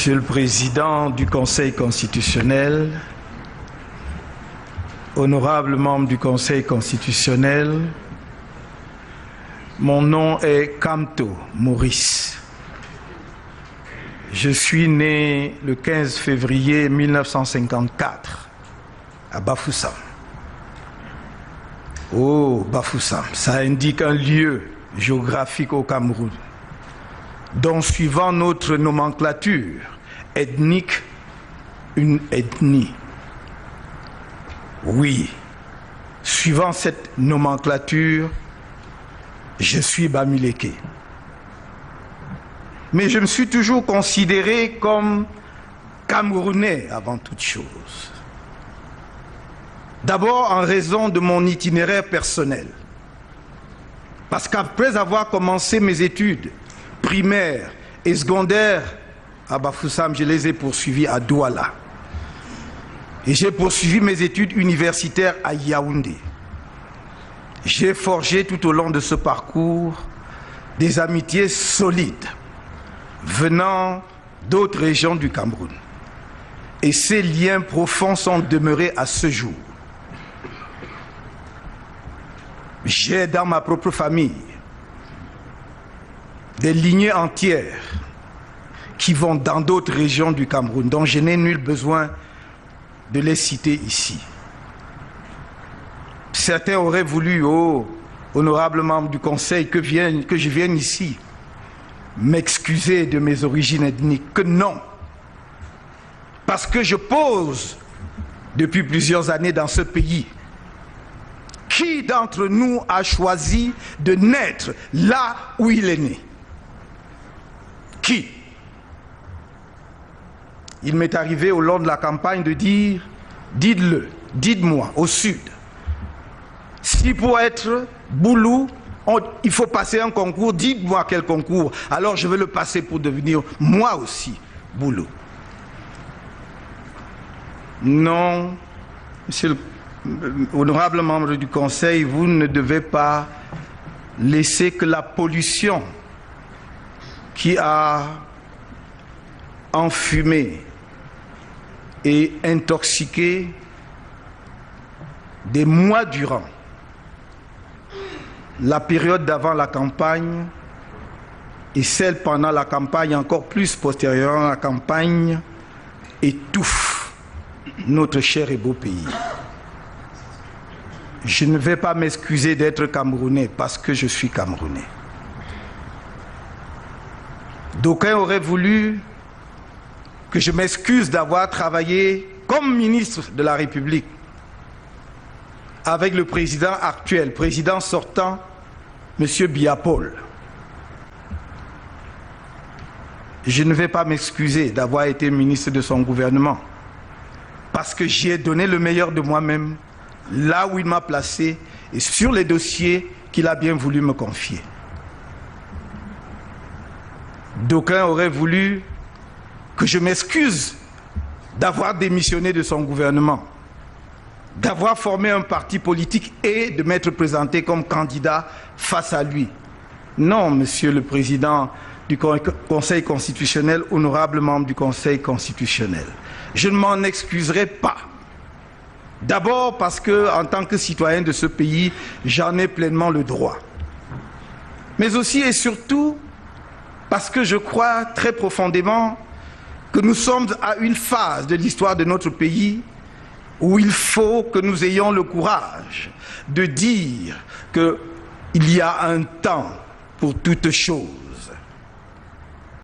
Monsieur le Président du Conseil constitutionnel, honorables membres du Conseil constitutionnel, mon nom est Kamto Maurice. Je suis né le 15 février 1954 à Bafoussam. Oh, Bafoussam, ça indique un lieu géographique au Cameroun, dont, suivant notre nomenclature ethnique, une ethnie. Oui, suivant cette nomenclature, je suis Bamileke. Mais je me suis toujours considéré comme Camerounais avant toute chose. D'abord en raison de mon itinéraire personnel. Parce qu'après avoir commencé mes études primaires et secondaires à Bafoussam, je les ai poursuivis à Douala. Et j'ai poursuivi mes études universitaires à Yaoundé. J'ai forgé tout au long de ce parcours des amitiés solides venant d'autres régions du Cameroun. Et ces liens profonds sont demeurés à ce jour. J'ai dans ma propre famille des lignées entières qui vont dans d'autres régions du Cameroun, dont je n'ai nul besoin de les citer ici. Certains auraient voulu, oh, honorables membres du Conseil, que je vienne ici m'excuser de mes origines ethniques. Que non. Parce que je pose depuis plusieurs années dans ce pays. Qui d'entre nous a choisi de naître là où il est né? Qui? Il m'est arrivé au long de la campagne de dire, dites-le, dites-moi, au sud, si pour être Boulou, il faut passer un concours, dites-moi quel concours, alors je vais le passer pour devenir moi aussi Boulou. Non, monsieur le honorable membre du Conseil, vous ne devez pas laisser que la pollution qui a enfumé et intoxiqué des mois durant la période d'avant la campagne et celle pendant la campagne, encore plus postérieurement à la campagne, étouffe notre cher et beau pays. Je ne vais pas m'excuser d'être Camerounais parce que je suis Camerounais. D'aucuns auraient voulu que je m'excuse d'avoir travaillé comme ministre de la République avec le président actuel, président sortant, M. Biya-Paul. Je ne vais pas m'excuser d'avoir été ministre de son gouvernement parce que j'y ai donné le meilleur de moi-même là où il m'a placé et sur les dossiers qu'il a bien voulu me confier. D'aucuns auraient voulu que je m'excuse d'avoir démissionné de son gouvernement, d'avoir formé un parti politique et de m'être présenté comme candidat face à lui. Non, Monsieur le Président du Conseil constitutionnel, honorable membre du Conseil constitutionnel, je ne m'en excuserai pas. D'abord parce que, en tant que citoyen de ce pays, j'en ai pleinement le droit. Mais aussi et surtout parce que je crois très profondément que nous sommes à une phase de l'histoire de notre pays où il faut que nous ayons le courage de dire qu'il y a un temps pour toute chose.